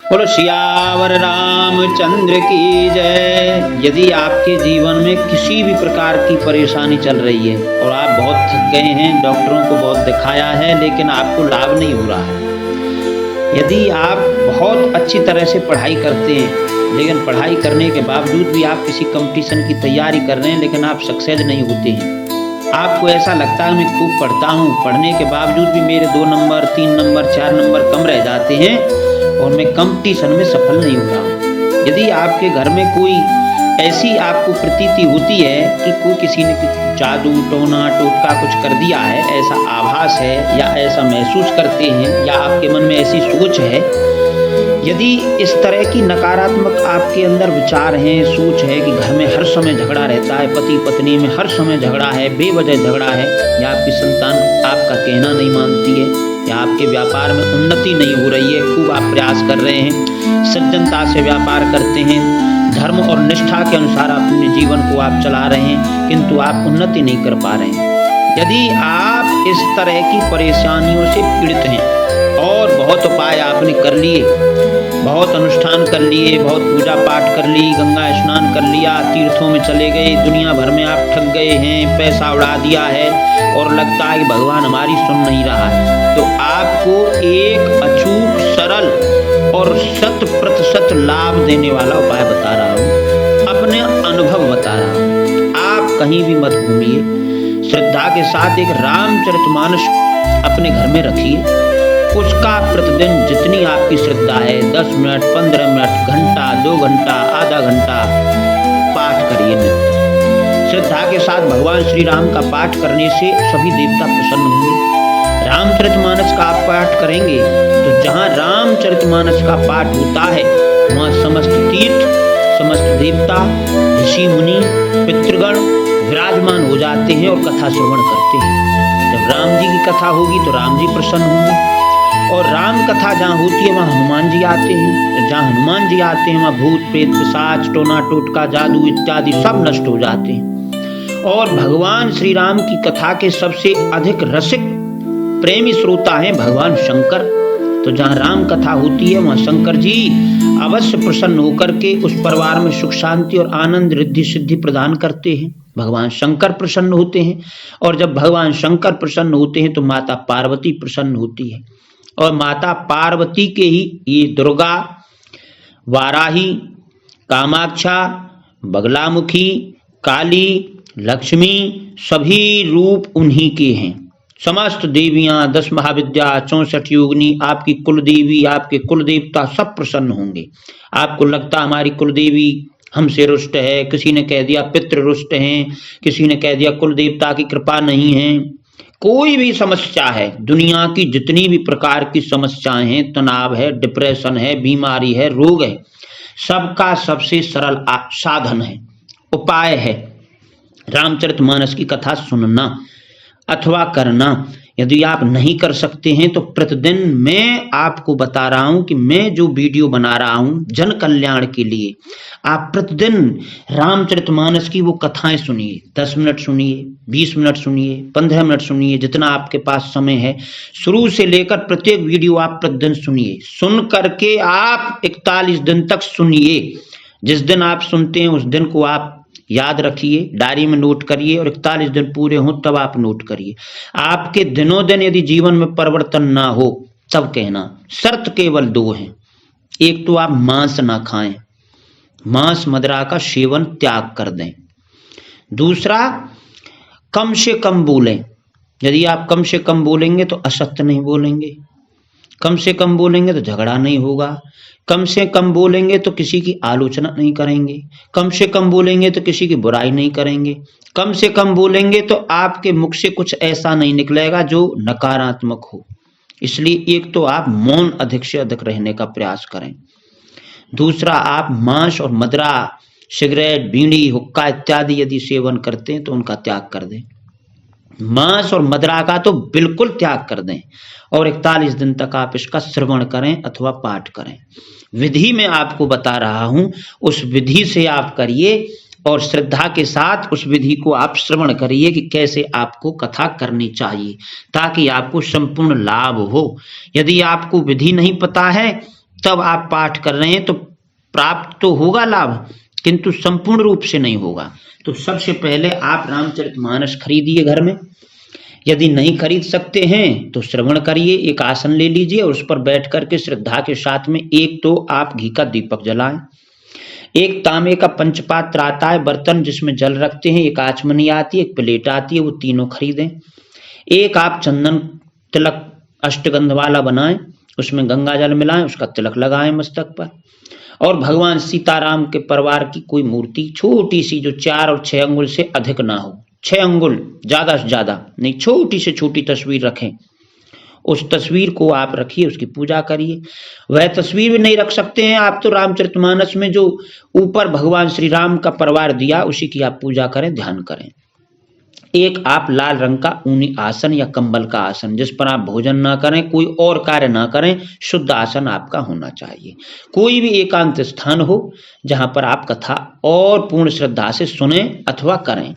बोलो सियावर रामचंद्र की जय। यदि आपके जीवन में किसी भी प्रकार की परेशानी चल रही है और आप बहुत थक गए हैं, डॉक्टरों को बहुत दिखाया है लेकिन आपको लाभ नहीं हो रहा है, यदि आप बहुत अच्छी तरह से पढ़ाई करते हैं लेकिन पढ़ाई करने के बावजूद भी आप किसी कंपटीशन की तैयारी कर रहे हैं लेकिन आप सक्सेस नहीं होते हैं, आपको ऐसा लगता है मैं खूब पढ़ता हूँ, पढ़ने के बावजूद भी मेरे 2 नंबर 3 नंबर 4 नंबर कम रह जाते हैं और मैं कंपटीशन में सफल नहीं हो रहा हूँ। यदि आपके घर में कोई ऐसी आपको प्रतीति होती है कि कोई किसी ने जादू टोना टोटका कुछ कर दिया है, ऐसा आभास है या ऐसा महसूस करते हैं या आपके मन में ऐसी सोच है, यदि इस तरह की नकारात्मक आपके अंदर विचार हैं, सोच है कि घर में हर समय झगड़ा रहता है, पति पत्नी में हर समय झगड़ा है, बेवजह झगड़ा है, या आपकी संतान आपका कहना नहीं मानती है, या आपके व्यापार में उन्नति नहीं हो रही है, खूब आप प्रयास कर रहे हैं, सज्जनता से व्यापार करते हैं, धर्म और निष्ठा के अनुसार अपने जीवन को आप चला रहे हैं किंतु आप उन्नति नहीं कर पा रहे हैं। यदि आप इस तरह की परेशानियों से पीड़ित हैं और बहुत उपाय आपने कर लिए, बहुत अनुष्ठान कर लिए, बहुत पूजा पाठ कर ली, गंगा स्नान कर लिया, तीर्थों में चले गए, दुनिया भर में आप ठग गए हैं, पैसा उड़ा दिया है और लगता है कि भगवान हमारी सुन नहीं रहा है, तो आपको एक अचूक सरल और 100% लाभ देने वाला उपाय बता रहा हूँ, अपने अनुभव बता रहा हूँ। आप कहीं भी मत घूमिए, श्रद्धा के साथ एक रामचरितमानस अपने घर में रखिए, उसका प्रतिदिन जितनी आपकी श्रद्धा है 10 मिनट 15 मिनट घंटा 2 घंटा आधा घंटा पाठ करिए। नित्य श्रद्धा के साथ भगवान श्री राम का पाठ करने से सभी देवता प्रसन्न होंगे। रामचरितमानस का आप पाठ करेंगे तो जहाँ रामचरितमानस का पाठ होता है वहाँ समस्त तीर्थ समस्त देवता ऋषि मुनि पितृगण विराजमान हो जाते हैं और कथा श्रवण करते हैं। जब राम जी की कथा होगी तो राम जी प्रसन्न होंगे और राम कथा जहाँ होती है वहाँ हनुमान जी आते हैं, जहाँ हनुमान जी आते हैं वहाँ भूत प्रेत पिशाच टोना टोटका जादू इत्यादि सब नष्ट हो जाते हैं। और भगवान श्री राम की कथा के सबसे अधिक रसिक प्रेमी श्रोता हैं भगवान शंकर, तो जहाँ राम कथा होती है वहाँ शंकर जी अवश्य प्रसन्न होकर के उस परिवार में सुख शांति और आनंद रिद्धि सिद्धि प्रदान करते हैं। भगवान शंकर प्रसन्न होते हैं और जब भगवान शंकर प्रसन्न होते हैं तो माता पार्वती प्रसन्न होती है और माता पार्वती के ही ये दुर्गा वाराही कामाक्षा बगलामुखी काली लक्ष्मी सभी रूप उन्हीं के हैं। समस्त देवियां 10 महाविद्या 64 योगिनी आपकी कुल देवी आपके कुल देवता सब प्रसन्न होंगे। आपको लगता हमारी कुल देवी हमसे रुष्ट है, किसी ने कह दिया पितृ रुष्ट हैं, किसी ने कह दिया कुल देवता की कृपा नहीं है, कोई भी समस्या है, दुनिया की जितनी भी प्रकार की समस्याएं हैं, तनाव है, डिप्रेशन है, बीमारी है, रोग है, सबका सबसे सरल साधन है, उपाय है रामचरितमानस की कथा सुनना अथवा करना। यदि आप नहीं कर सकते हैं तो प्रतिदिन मैं आपको बता रहा हूं कि मैं जो वीडियो बना रहा हूं जन कल्याण के लिए, आप प्रतिदिन रामचरितमानस की वो कथाएं सुनिए, 10 मिनट सुनिए, 20 मिनट सुनिए, 15 मिनट सुनिए, जितना आपके पास समय है। शुरू से लेकर प्रत्येक वीडियो आप प्रतिदिन सुनिए, सुन करके आप 41 दिन तक सुनिए। जिस दिन आप सुनते हैं उस दिन को आप याद रखिए, डायरी में नोट करिए और 41 दिन पूरे हों तब आप नोट करिए। आपके दिनों दिन यदि जीवन में परिवर्तन ना हो तब कहना। शर्त केवल 2 हैं, एक तो आप मांस ना खाएं, मांस मदिरा का सेवन त्याग कर दें, दूसरा कम से कम बोलें। यदि आप कम से कम बोलेंगे तो असत्य नहीं बोलेंगे, कम से कम बोलेंगे तो झगड़ा नहीं होगा, कम से कम बोलेंगे तो किसी की आलोचना नहीं करेंगे, कम से कम बोलेंगे तो किसी की बुराई नहीं करेंगे, कम से कम बोलेंगे तो आपके मुख से कुछ ऐसा नहीं निकलेगा जो नकारात्मक हो। इसलिए एक तो आप मौन अधिक से अधिक रहने का प्रयास करें, दूसरा आप मांस और मदिरा सिगरेट बीड़ी हुक्का इत्यादि यदि सेवन करते हैं तो उनका त्याग कर दें। मांस और मदिरा का तो बिल्कुल त्याग कर दें और 41 दिन तक आप इसका श्रवण करें अथवा पाठ करें। विधि में आपको बता रहा हूं, उस विधि से आप करिए और श्रद्धा के साथ उस विधि को आप श्रवण करिए कि कैसे आपको कथा करनी चाहिए ताकि आपको संपूर्ण लाभ हो। यदि आपको विधि नहीं पता है तब आप पाठ कर रहे हैं तो प्राप्त तो होगा लाभ, किंतु संपूर्ण रूप से नहीं होगा। तो सबसे पहले आप रामचरितमानस खरीदिए घर में। यदि नहीं खरीद सकते हैं तो श्रवण करिए, एक आसन ले लीजिए और उस पर बैठ करके श्रद्धा के साथ में एक तो आप घी का दीपक जलाएं। एक तांबे का पंचपात्र आता है बर्तन जिसमें जल रखते हैं, एक आचमनी आती है, एक प्लेट आती है, वो तीनों खरीदें। एक आप चंदन तिलक अष्टगंध वाला बनाएं, उसमें गंगा जल मिलाएं, उसका तिलक लगाएं मस्तक पर। और भगवान सीताराम के परिवार की कोई मूर्ति छोटी सी जो 4 और 6 अंगुल से अधिक ना हो, 6 अंगुल ज्यादा से ज्यादा नहीं, छोटी से छोटी तस्वीर रखें, उस तस्वीर को आप रखिए, उसकी पूजा करिए। वह तस्वीर भी नहीं रख सकते हैं आप तो रामचरितमानस में जो ऊपर भगवान श्री राम का परिवार दिया उसी की आप पूजा करें, ध्यान करें। एक आप लाल रंग का ऊनी आसन या कंबल का आसन जिस पर आप भोजन ना करें, कोई और कार्य ना करें, शुद्ध आसन आपका होना चाहिए। कोई भी एकांत स्थान हो जहां पर आप कथा और पूर्ण श्रद्धा से सुने अथवा करें।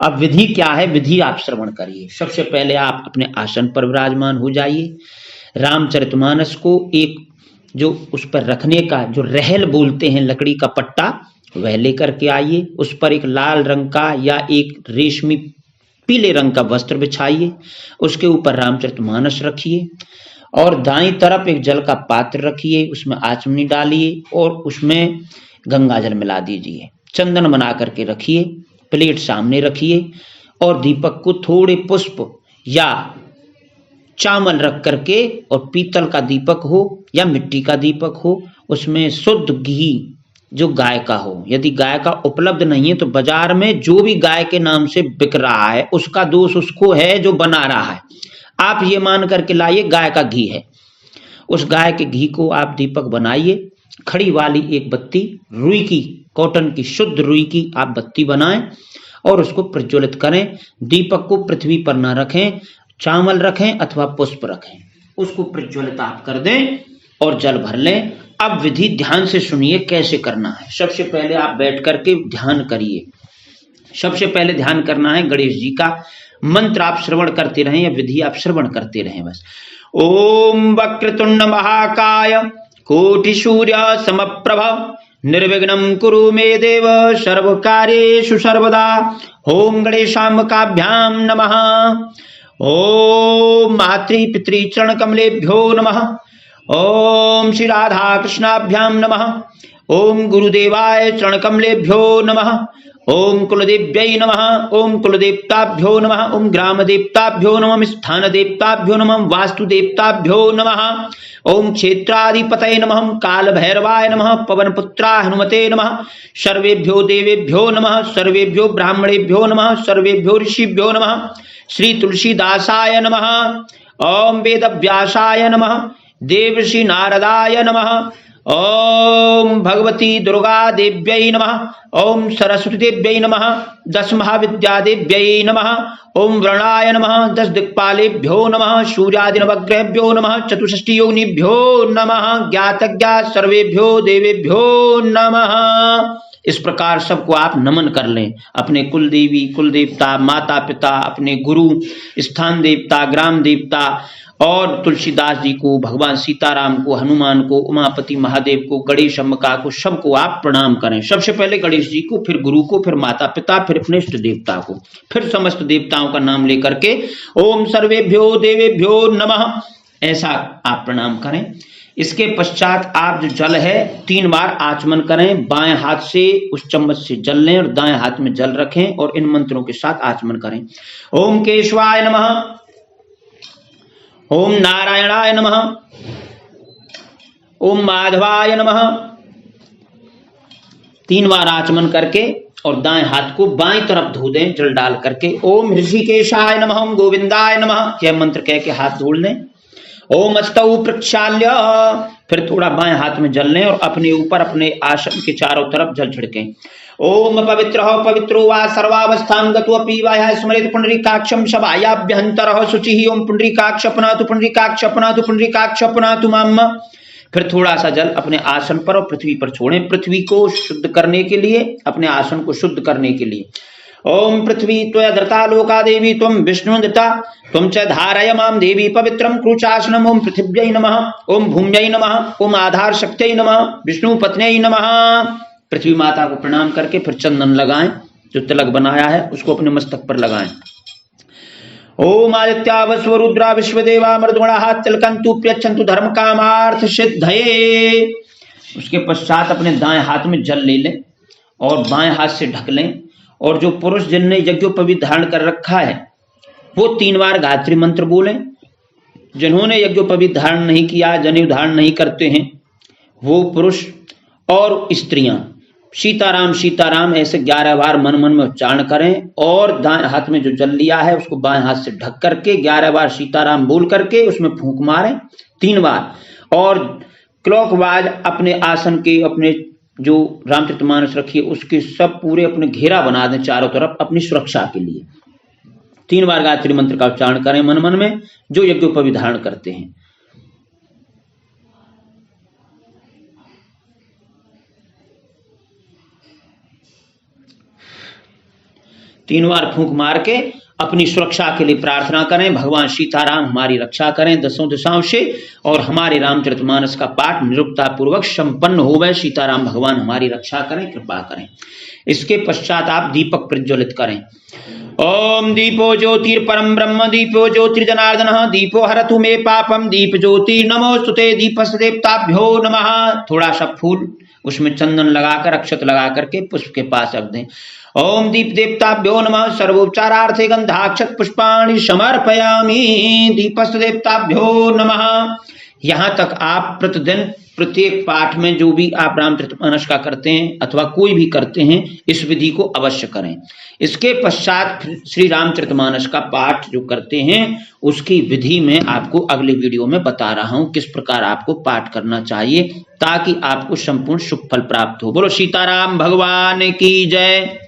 अब विधि क्या है, विधि आप श्रवण करिए। सबसे पहले आप अपने आसन पर विराजमान हो जाइए। रामचरितमानस को एक जो उस पर रखने का जो रहल बोलते हैं, लकड़ी का पट्टा, वह लेकर के आइए। उस पर एक लाल रंग का या एक रेशमी पीले रंग का वस्त्र बिछाइए, उसके ऊपर रामचरितमानस रखिए और दाईं तरफ एक जल का पात्र रखिए, उसमें आचमनी डालिए और उसमें गंगा जल मिला दीजिए। चंदन बना करके रखिए, प्लेट सामने रखिए और दीपक को थोड़े पुष्प या चावल रख करके, और पीतल का दीपक हो या मिट्टी का दीपक हो, उसमें शुद्ध घी जो गाय का हो। यदि गाय का उपलब्ध नहीं है तो बाजार में जो भी गाय के नाम से बिक रहा है उसका दोष उसको है जो बना रहा है। आप ये मान करके लाइए गाय का घी है, उस गाय के घी को आप दीपक बनाइए। खड़ी वाली एक बत्ती रुई की, कॉटन की शुद्ध रुई की आप बत्ती बनाएं और उसको प्रज्वलित करें। दीपक को पृथ्वी पर न रखें, चावल रखें अथवा पुष्प रखें, उसको प्रज्वलित आप कर दें और जल भर लें। अब विधि ध्यान से सुनिए कैसे करना है। सबसे पहले आप बैठ करके ध्यान करिए। सबसे पहले ध्यान करना है गणेश जी का मंत्र आप श्रवण करते रहें या विधि आप श्रवण करते रहें बस। ओम वक्रतुंड महाकाय कोटि सूर्य समप्रभ निर्विघ्नं कुरु मे देव सर्वकार्येषु सर्वदा। ओम गणेशाम्बकाभ्यां नमः। ओम मातृ पितृ चरण कमलेभ्यो नमः। ओम श्री राधा कृष्णाभ्याम नमः। ओम गुरुदेवाय चरण कमलेभ्यो नमः। ओम कुलदेव्यै नमः। ओम कुलदेवताभ्यो नमः। ओम ग्राम देवताभ्यो नमः। स्थान देवताभ्यो नमः। वास्तु देवताभ्यो नमः। ओम क्षेत्राधिपतये नमः। काल भैरवाय नमः। पवनपुत्रा हनुमते नमः। सर्वेभ्यो देवेभ्यो नमः। सर्वेभ्यो ब्राह्मणेभ्यो नमः। सर्वेभ्यो ऋषिभ्यो नमः। श्री तुलसीदासाय नमः। ओम वेदव्यासाय नमः। देवर्षि नारदाय नमः। ओम भगवती दुर्गा देव्यै नमः। ओम सरस्वती देव्यै नमः। 10 महाविद्यादेव्यै नमः। ओम वृणाय नमः। 10 दिक्पालेभ्यो नमः। सूर्यादि नवग्रहेभ्यो नमः। 64 योनिभ्यो नमः। ज्ञातज्ञात सर्वेभ्यो देवेभ्यो नमः। इस प्रकार सबको आप नमन कर लें। अपने कुल देवी, कुल देवता, माता पिता, अपने गुरु, स्थान देवता, ग्राम देवता और तुलसीदास जी को, भगवान सीताराम को, हनुमान को, उमापति महादेव को, गणेश अम्बिका को, सबको आप प्रणाम करें। सबसे पहले गणेश जी को, फिर गुरु को, फिर माता पिता, फिर अपने इष्ट देवता को, फिर समस्त देवताओं का नाम लेकर के ओम सर्वेभ्यो देवेभ्यो नमः ऐसा आप प्रणाम करें। इसके पश्चात आप जो जल है 3 बार आचमन करें। बाएं हाथ से उस चम्मच से जल लें और दाएं हाथ में जल रखें और इन मंत्रों के साथ आचमन करें। ओम केशवाय नमः। ओम नारायणाय नमः। ओम माधवाय नमः। 3 बार आचमन करके और दाएं हाथ को बाएं तरफ धो दें जल डाल करके। ओम ऋषिकेशाय नमः। ओम गोविंदाय नमः यह मंत्र कह के हाथ धो लें। ओम अस्तौ प्रक्षाल्य, फिर थोड़ा बाएं हाथ में जल लें और अपने ऊपर अपने आसन के चारों तरफ जल छिड़कें। ओम पवित्रः पवित्रो वा सर्वावस्थां गतोऽपि वा यः स्मरेत् पुंडरीकाक्षं सभायाभ्यन्तरः शुचिः। ओम पुंडरीकाक्ष अपनातु पुंडरीकाक्ष अपनातु पुंडरीकाक्ष अपनातु माम। फिर थोड़ा सा जल अपने आसन पर और पृथ्वी पर छोड़ें, पृथ्वी को शुद्ध करने के लिए, अपने आसन को शुद्ध करने के लिए। ओम पृथ्वी त्वया धृता लोका देवी त्वं विष्णु धृता त्वं च धारय मां देवी पवित्रं क्रूचासनम्। ओम पृथिव्यै नमः, ओम भूम्यै नमः, ओम आधार शक्त्यै नमः, विष्णु पत्न्यै नमः। पृथ्वी माता को प्रणाम करके फिर चंदन लगाएं, जो तिलक बनाया है उसको अपने मस्तक पर लगाएं। ओम आदित्या वस्व रुद्रा विश्वदेवा मृदुगणा तिलकंतु प्यच्छन्तु धर्म कामार्थ सिद्धये। उसके पश्चात अपने दाएं हाथ में जल ले लें और बाएं हाथ से ढक लें, और जो पुरुष जिनने यज्ञोपवीत धारण कर रखा है वो 3 बार गायत्री मंत्र बोलें। जिन्होंने यज्ञोपवीत धारण नहीं किया, जनेऊ धारण नहीं करते हैं, वो पुरुष और स्त्रियां सीताराम सीताराम ऐसे 11 बार मन मन में उच्चारण करें, और दाएं हाथ में जो जल लिया है उसको बाएं हाथ से ढक करके 11 बार सीताराम बोल करके उसमें फूंक मारें 3 बार, और क्लॉकवाइज अपने आसन के, अपने जो रामचरितमानस रखिए उसके सब पूरे अपने घेरा बना दें चारों तरफ अपनी सुरक्षा के लिए। 3 बार गायत्री मंत्र का उच्चारण करें मन मन में, जो यज्ञोपवीत धारण करते हैं। तीन बार फूंक मार के अपनी सुरक्षा के लिए प्रार्थना करें, भगवान सीताराम हमारी रक्षा करें दसों दिशाओं से, और हमारे रामचरितमानस का पाठ निरुक्ता पूर्वक संपन्न हो गए। सीताराम भगवान हमारी रक्षा करें, कृपा करें। इसके पश्चात आप दीपक प्रज्वलित करें। ओम दीपो ज्योतिर्परम ब्रह्म, दीपो ज्योतिर्जनार्दन, दीपो हरतु मे पापम, दीप ज्योति नमोस्तुते, दीपस्य देवताभ्यो नमः। थोड़ा सा फूल उसमें चंदन लगाकर, अक्षत लगा करके पुष्प के पास रख दें। ओम दीप देवताभ्यो नमः, सर्वोपचारार्थे गंधाक्षत पुष्पाणि समर्पयामि, दीपस्य देवताभ्यो नमः। यहाँ तक आप प्रतिदिन प्रत्येक पाठ में जो भी आप रामचरितमानस का करते हैं अथवा कोई भी करते हैं, इस विधि को अवश्य करें। इसके पश्चात श्री रामचरितमानस का पाठ जो करते हैं उसकी विधि में आपको अगले वीडियो में बता रहा हूं किस प्रकार आपको पाठ करना चाहिए, ताकि आपको संपूर्ण शुभ फल प्राप्त हो। बोलो सीताराम भगवान की जय।